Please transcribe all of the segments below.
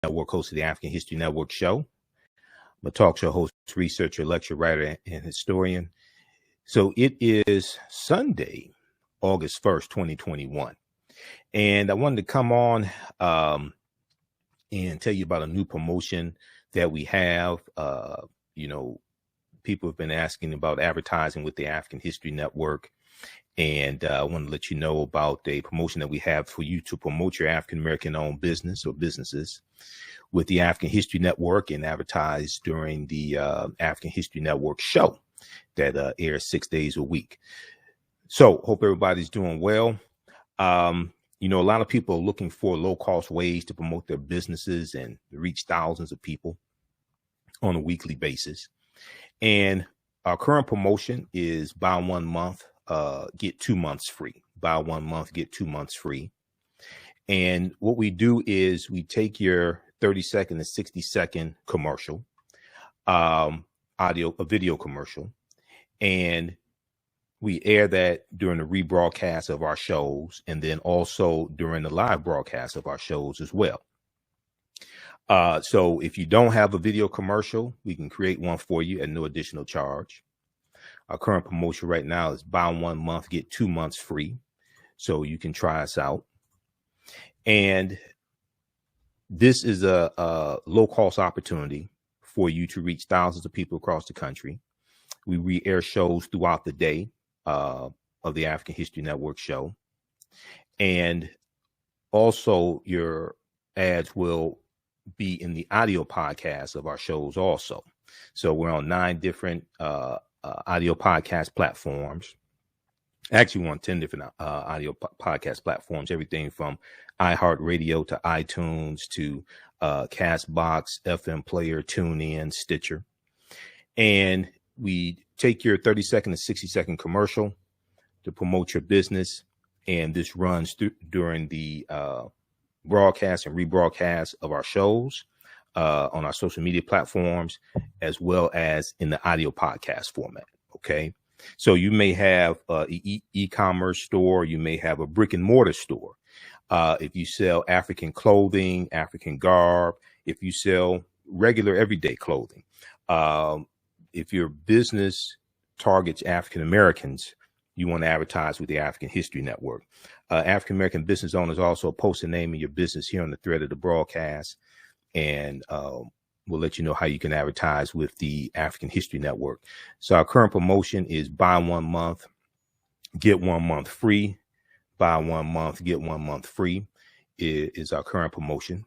Network, host of the African History Network show. I'm a talk show host, researcher, lecturer, writer, and historian. So it is Sunday, August 1st, 2021. And I wanted to come on and tell you about a new promotion that we have. People have been asking about advertising with the African History Network. And I want to let you know about a promotion that we have for you to promote your African-American owned business or businesses with the African History Network and advertise during the African History Network show that airs 6 days a week. So hope everybody's doing well. A lot of people are looking for low-cost ways to promote their businesses and reach thousands of people on a weekly basis. And our current promotion is buy 1 month, get 2 months free. Buy 1 month, get 2 months free. And what we do is we take your 30-second to 60-second commercial, a video commercial, and we air that during the rebroadcast of our shows and then also during the live broadcast of our shows as well. So if you don't have a video commercial, we can create one for you at no additional charge. Our current promotion right now is buy 1 month, get 2 months free. So you can try us out. And this is a low cost opportunity for you to reach thousands of people across the country. We re-air shows throughout the day of the African History Network show. And also your ads will be in the audio podcast of our shows also. So we're on 9 different audio podcast platforms. Actually, we're on 10 different audio podcast platforms, everything from iHeartRadio to iTunes to Castbox, FM Player, TuneIn, Stitcher. And we take your 30-second to 60-second commercial to promote your business. And this runs during the broadcast and rebroadcast of our shows on our social media platforms, as well as in the audio podcast format. Okay. So you may have an e-commerce store. You may have a brick and mortar store. If you sell African clothing, African garb, if you sell regular everyday clothing, if your business targets African Americans, you want to advertise with the African History Network. African American business owners also post the name of your business here on the thread of the broadcast, and we'll let you know how you can advertise with the African History Network. So our current promotion is buy 1 month, get 1 month free. Buy 1 month, get 1 month free is our current promotion.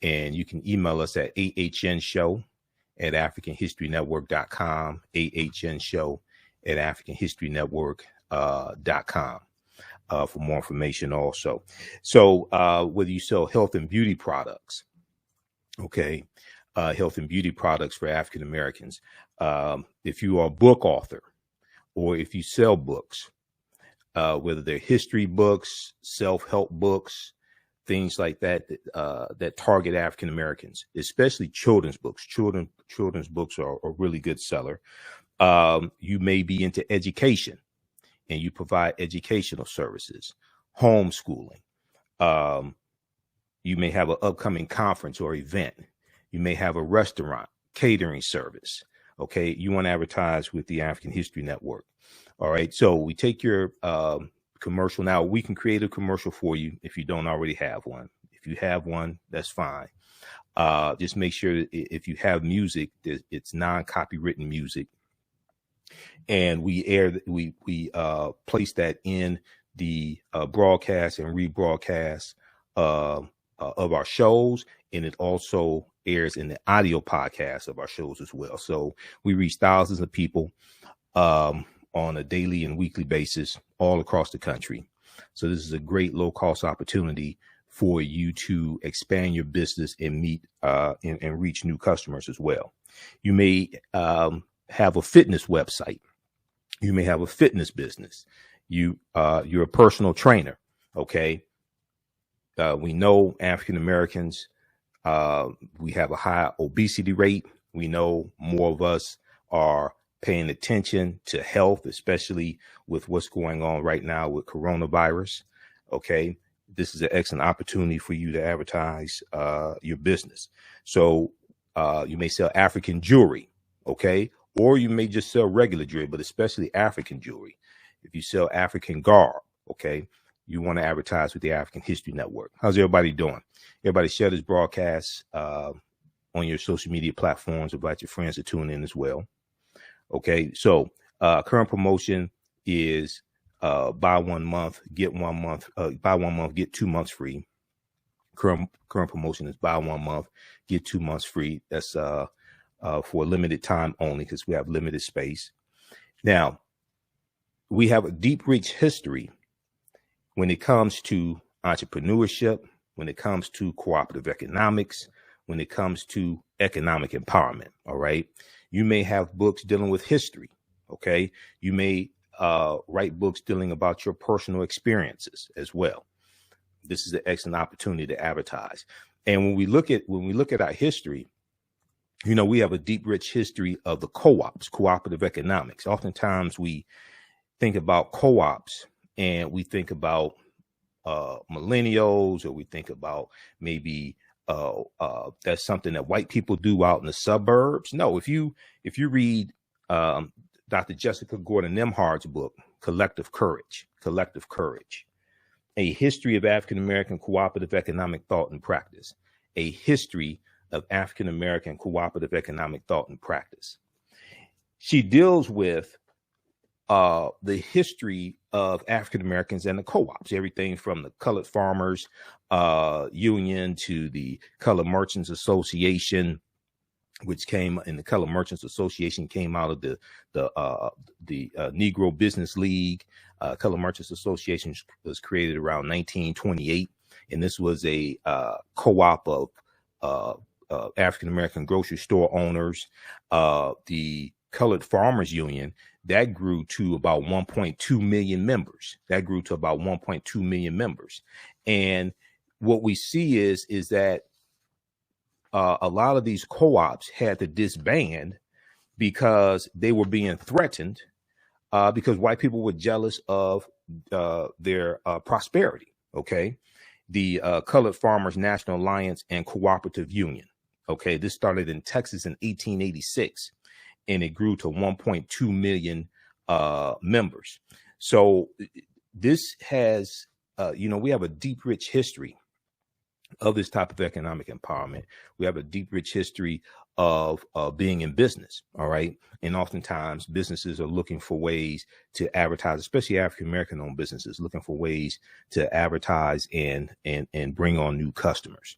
And you can email us at AHNshow@AfricanHistoryNetwork.com, AHNshow@AfricanHistoryNetwork.com for more information also. So whether you sell health and beauty products, okay, health and beauty products for African Americans, if you are a book author or if you sell books, whether they're history books, self-help books, things like that, that target African Americans, especially children's books. Children's books are a really good seller. You may be into education and you provide educational services, homeschooling. You may have an upcoming conference or event. You may have a restaurant, catering service. Okay, you want to advertise with the African History Network. All right, so we take your commercial. Now, we can create a commercial for you if you don't already have one. If you have one, that's fine. Just make sure that if you have music, it's non-copywritten music. And we place that in the broadcast and rebroadcast of our shows. And it also airs in the audio podcast of our shows as well. So we reach thousands of people on a daily and weekly basis all across the country. So this is a great low cost opportunity for you to expand your business and meet and reach new customers as well. You may have a fitness website. You may have a fitness business. You're a personal trainer. Okay. We know African Americans, we have a high obesity rate. We know more of us are paying attention to health, especially with what's going on right now with coronavirus. Okay. this is an excellent opportunity for you to advertise your business. So you may sell African jewelry, okay? Or you may just sell regular jewelry, but especially African jewelry. If you sell African garb, okay, you want to advertise with the African History Network. How's everybody doing? Everybody share this broadcast on your social media platforms. Invite your friends to tune in as well. Okay, so current promotion is buy 1 month, get 1 month, buy 1 month, get 2 months free. Current promotion is buy 1 month, get 2 months free. That's for a limited time only because we have limited space. Now, we have a deep, rich history when it comes to entrepreneurship, when it comes to cooperative economics, when it comes to economic empowerment. All right. You may have books dealing with history. Okay. You may write books dealing about your personal experiences as well. This is an excellent opportunity to advertise. And when we look at our history, you know, we have a deep, rich history of the co-ops, cooperative economics. Oftentimes we think about co-ops and we think about millennials, or we think about maybe that's something that white people do out in the suburbs. No, if you read Dr. Jessica Gordon Nemhard's book, Collective Courage, A History of African American Cooperative Economic Thought and Practice, a history of African American cooperative economic thought and practice. She deals with the history of African Americans and the co-ops, everything from the Colored Farmers Union to the Colored Merchants Association, which came in the Colored Merchants Association came out of the Negro Business League. Colored Merchants Association was created around 1928, and this was a co-op of African American grocery store owners. The Colored Farmers Union, that grew to about 1.2 million members. And what we see is that a lot of these co-ops had to disband because they were being threatened because white people were jealous of their prosperity. Okay. The Colored Farmers National Alliance and Cooperative Union. Okay. This started in Texas in 1886. And it grew to 1.2 million members. So this has, we have a deep, rich history of this type of economic empowerment. We have a deep, rich history of being in business. All right. And oftentimes businesses are looking for ways to advertise, especially African-American owned businesses, looking for ways to advertise and bring on new customers.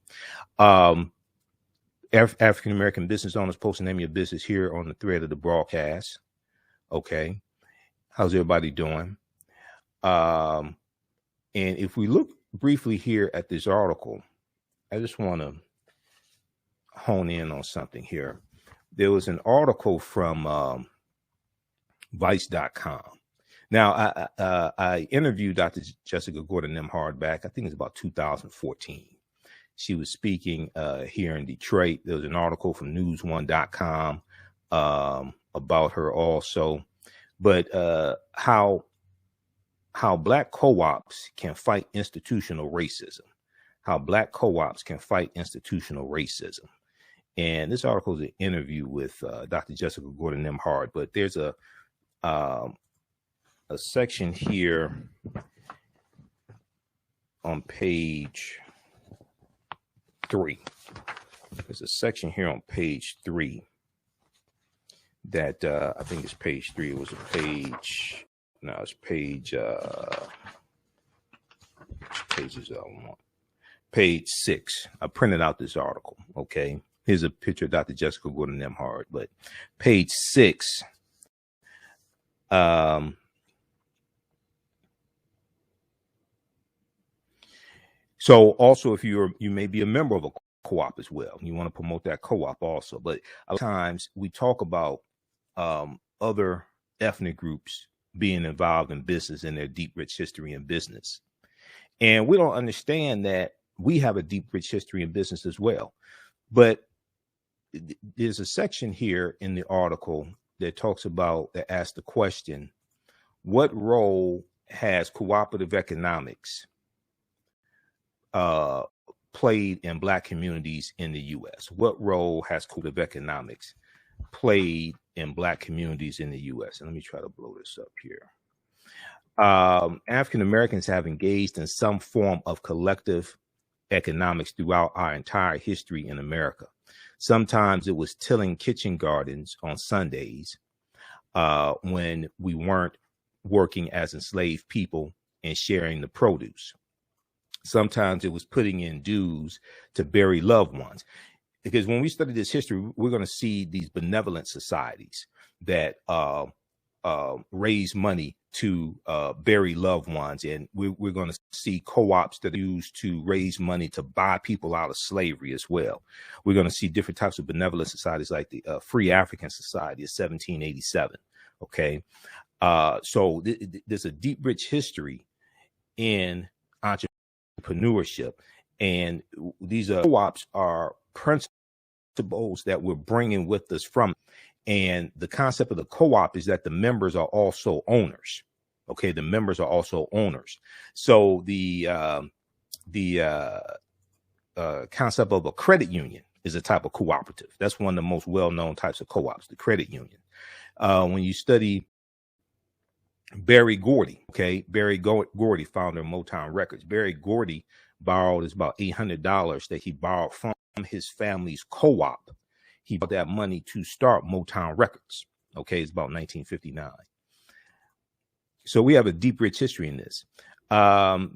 African-American business owners, post the name of your business here on the thread of the broadcast. Okay. How's everybody doing? And if we look briefly here at this article, I just want to hone in on something here. There was an article from Vice.com. Now, I interviewed Dr. Jessica Gordon Nemhard back, I think it's about 2014. She was speaking here in Detroit. There was an article from newsone.com about her also. But how Black co-ops can fight institutional racism. And this article is an interview with Dr. Jessica Gordon Nemhard. But there's a section here on page 3. There's a section here on page 3 that I think it's page 3. It was a page. No, it's page. Which pages I want? Page 6. I printed out this article. Okay, here's a picture of Dr. Jessica Gordon Nemhard. But page 6. So also, if you may be a member of a co-op as well, you want to promote that co-op also. But a lot of times we talk about other ethnic groups being involved in business and their deep, rich history in business. And we don't understand that we have a deep, rich history in business as well. But there's a section here in the article that asks the question, what role has cooperative economics uh, played in Black communities in the U.S.? What role has cooperative economics played in Black communities in the U.S.? And let me try to blow this up here. African Americans have engaged in some form of collective economics throughout our entire history in America. Sometimes it was tilling kitchen gardens on Sundays when we weren't working as enslaved people and sharing the produce. Sometimes it was putting in dues to bury loved ones. Because when we study this history, we're going to see these benevolent societies that raise money to bury loved ones. And we're going to see co-ops that are used to raise money to buy people out of slavery as well. We're going to see different types of benevolent societies like the Free African Society of 1787. Okay. So there's a deep, rich history in entrepreneurship. And these co-ops are principles that we're bringing with us from. And the concept of the co-op is that the members are also owners. Okay, the members are also owners. So the concept of a credit union is a type of cooperative. That's one of the most well-known types of co-ops, the credit union. When you study Berry Gordy, okay, Berry Gordy, founder of Motown Records. Berry Gordy borrowed about $800 that he borrowed from his family's co-op. He bought that money to start Motown Records. Okay, it's about 1959. So we have a deep, rich history in this.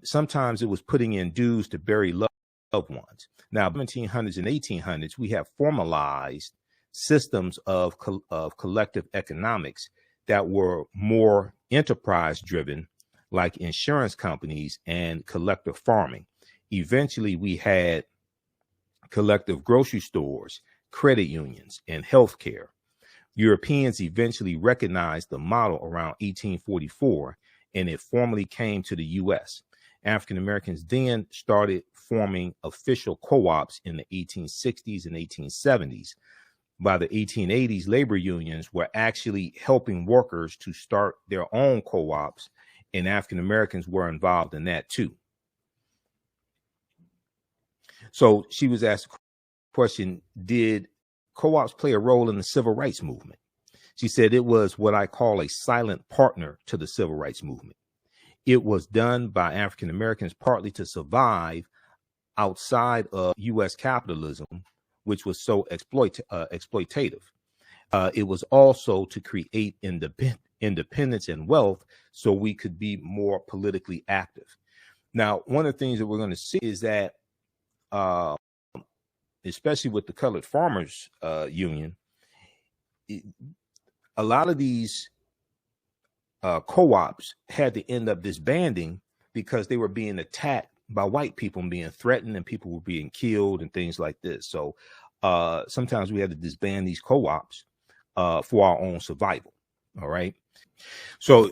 Sometimes it was putting in dues to bury loved ones. Now, 1700s and 1800s, we have formalized systems of collective economics that were more enterprise driven, like insurance companies and collective farming. Eventually, we had collective grocery stores, credit unions, and healthcare. Europeans eventually recognized the model around 1844, and it formally came to the U.S. African Americans then started forming official co-ops in the 1860s and 1870s. By the 1880s, labor unions were actually helping workers to start their own co-ops, and African Americans were involved in that too. So she was asked the question, did co-ops play a role in the civil rights movement? She said it was what I call a silent partner to the civil rights movement. It was done by African Americans partly to survive outside of U.S. capitalism, which was so exploitative. It was also to create independence and wealth so we could be more politically active. Now, one of the things that we're going to see is that especially with the Colored Farmers Union, a lot of these co-ops had to end up disbanding because they were being attacked by white people and being threatened, and people were being killed and things like this. So sometimes we had to disband these co-ops for our own survival. All right. So,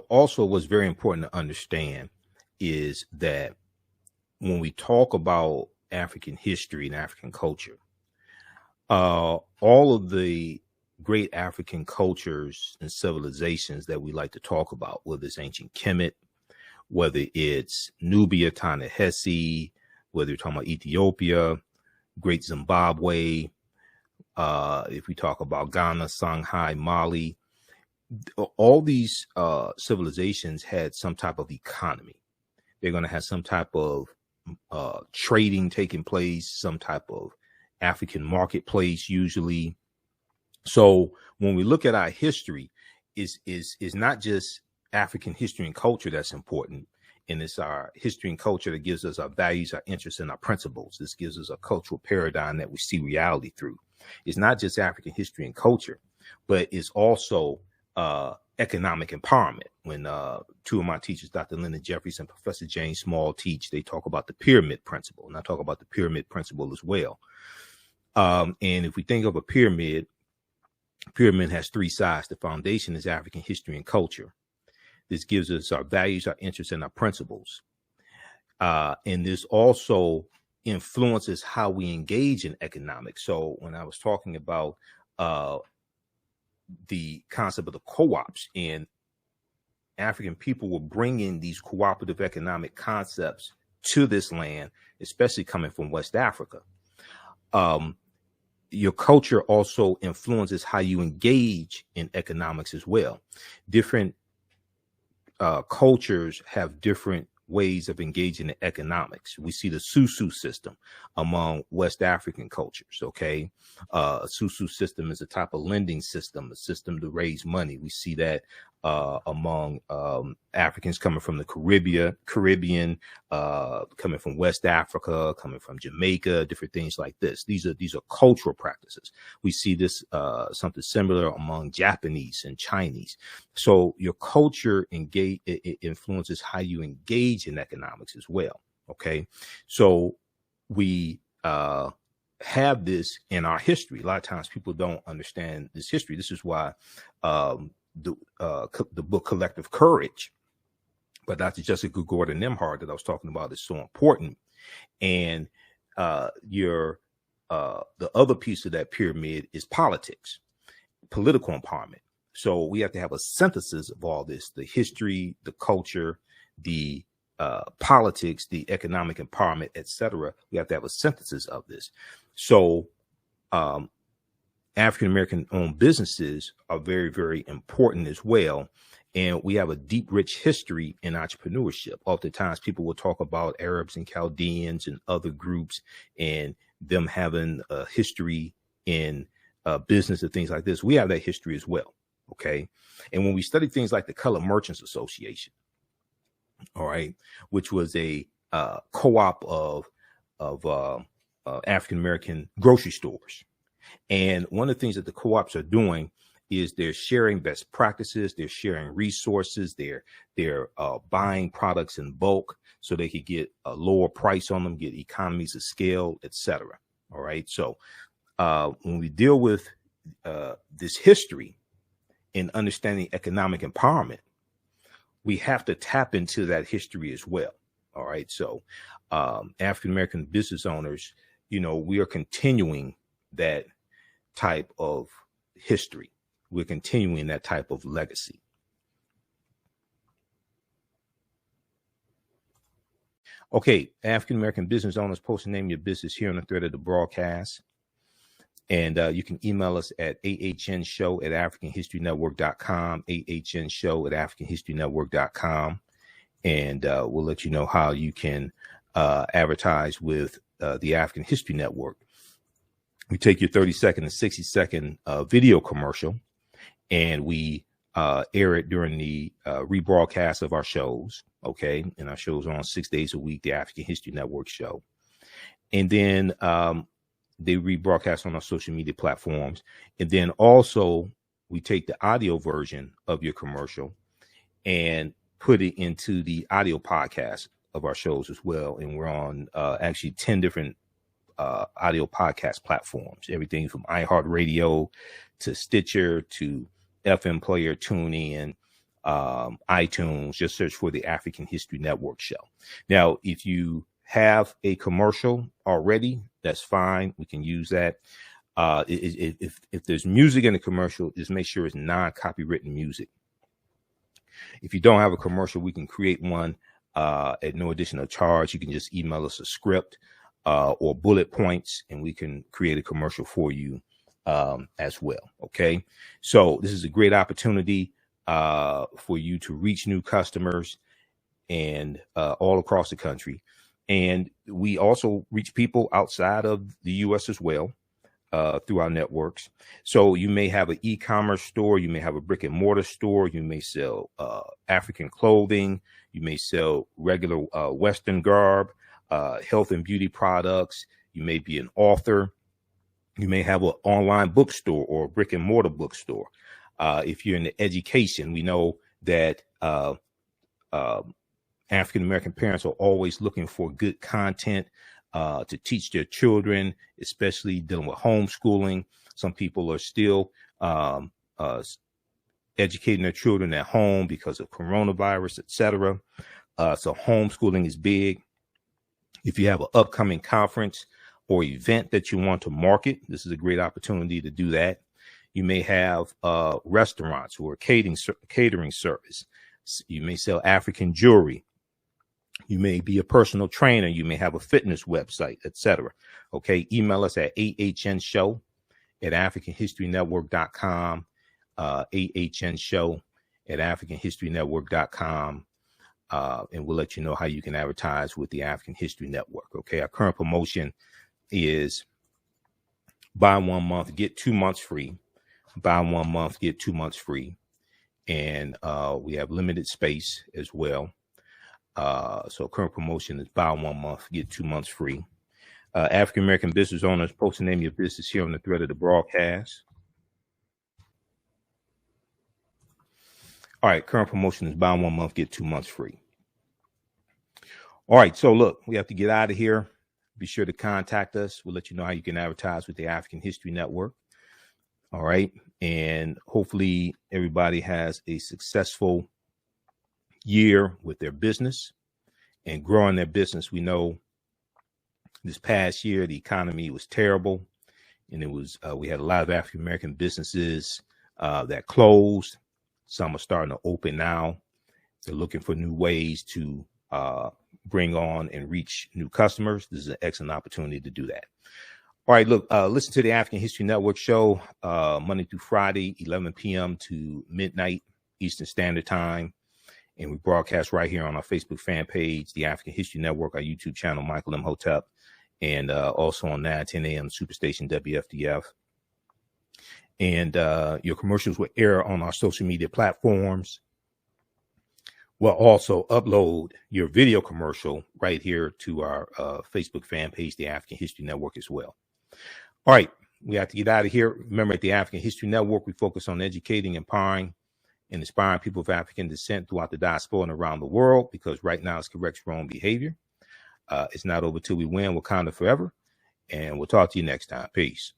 also what's very important to understand is that when we talk about African history and African culture, all of the great African cultures and civilizations that we like to talk about, whether it's ancient Kemet, whether it's Nubia, Ta-Nehisi, whether you're talking about Ethiopia, Great Zimbabwe, if we talk about Ghana, Songhai, Mali, all these civilizations had some type of economy. They're going to have some type of trading taking place, some type of African marketplace usually. So when we look at our history, is not just African history and culture that's important, and it's our history and culture that gives us our values, our interests, and our principles. This gives us a cultural paradigm that we see reality through. It's not just African history and culture, but it's also economic empowerment. When two of my teachers, Dr. Lyndon Jeffries and Professor James Small, teach, they talk about the pyramid principle, and I talk about the pyramid principle as well. And if we think of a pyramid has three sides. The foundation is African history and culture. This gives us our values, our interests, and our principles. And this also influences how we engage in economics. So when I was talking about the concept of the co-ops, and African people were bringing these cooperative economic concepts to this land, especially coming from West Africa. Your culture also influences how you engage in economics as well. Different cultures have different ways of engaging in economics. We see the susu system among West African cultures. Okay. A susu system is a type of lending system, a system to raise money. We see that among Africans coming from the Caribbean, coming from West Africa, coming from Jamaica, different things like this. These are cultural practices. We see this something similar among Japanese and Chinese. So your culture influences how you engage in economics as well. Okay, so we have this in our history. A lot of times people don't understand this history. This is why the book Collective Courage by Dr. Jessica Gordon Nimhard that I was talking about is so important. And the other piece of that pyramid is politics, political empowerment. So we have to have a synthesis of all this: the history, the culture, the politics, the economic empowerment, etc. We have to have a synthesis of this. So African-American owned businesses are very, very important as well. And we have a deep, rich history in entrepreneurship. Oftentimes people will talk about Arabs and Chaldeans and other groups and them having a history in business and things like this. We have that history as well. Okay. And when we study things like the Colored Merchants Association, all right, which was a co-op of African-American grocery stores. And one of the things that the co-ops are doing is they're sharing best practices, they're sharing resources, they're buying products in bulk so they could get a lower price on them, get economies of scale, etc. All right. So when we deal with this history in understanding economic empowerment, we have to tap into that history as well. All right. So African-American business owners, we are continuing that type of history. We're continuing that type of legacy. Okay, African-American business owners, post the name of your business here on the thread of the broadcast. And you can email us at AHNshow@AfricanHistoryNetwork.com, AHNshow@AfricanHistoryNetwork.com. And we'll let you know how you can advertise with the African History Network. We take your 30-second and 60-second video commercial, and we air it during the rebroadcast of our shows. Okay. And our shows are on 6 days a week, the African History Network show. And then they rebroadcast on our social media platforms. And then also we take the audio version of your commercial and put it into the audio podcast of our shows as well. And we're on actually 10 different audio podcast platforms, everything from iHeartRadio to Stitcher to FM Player, TuneIn, iTunes. Just search for the African History Network show. Now, if you have a commercial already, that's fine. We can use that. If there's music in the commercial, just make sure it's non-copywritten music. If you don't have a commercial, we can create one at no additional charge. You can just email us a script or bullet points, and we can create a commercial for you as well. Okay. So this is a great opportunity for you to reach new customers and all across the country. And we also reach people outside of the U.S. as well through our networks. So you may have an e-commerce store, you may have a brick and mortar store, you may sell African clothing, you may sell regular Western garb, health and beauty products. You may be an author. You may have an online bookstore or a brick and mortar bookstore. If you're in the education, we know that African-American parents are always looking for good content to teach their children, especially dealing with homeschooling. Some people are still educating their children at home because of coronavirus, etc. So homeschooling is big. If you have an upcoming conference or event that you want to market, this is a great opportunity to do that. You may have restaurants or catering service. You may sell African jewelry. You may be a personal trainer. You may have a fitness website, etc. Okay. Email us at TheAHNShow at AfricanHistoryNetwork.com. TheAHNShow at AfricanHistoryNetwork.com. And we'll let you know how you can advertise with the African History Network. Okay. Our current promotion is buy 1 month, get 2 months free. Buy 1 month, get 2 months free. And we have limited space as well. So current promotion is buy 1 month, get 2 months free. African American business owners, post the name of your business here on the thread of the broadcast. All right, current promotion is buy 1 month, get 2 months free. All right, so look, we have to get out of here. Be sure to contact us. We'll let you know how you can advertise with the African History Network. All right, and hopefully everybody has a successful year with their business and growing their business. We know this past year the economy was terrible, and it was we had a lot of African American businesses that closed. Some are starting to open now. They're looking for new ways to bring on and reach new customers. This is an excellent opportunity to do that. All right, look, listen to the African History Network show Monday through Friday, 11 p.m. to midnight Eastern Standard Time. And we broadcast right here on our Facebook fan page, the African History Network, our YouTube channel, Michael M. Hotep, and also on 9:10 a.m. Superstation WFDF. And your commercials will air on our social media platforms. We'll also upload your video commercial right here to our Facebook fan page, the African History Network, as well. All right, we have to get out of here. Remember, at the African History Network, we focus on educating, empowering, and inspiring people of African descent throughout the diaspora and around the world, because right now it's correct wrong behavior. It's not over till we win. Wakanda forever. And we'll talk to you next time. Peace.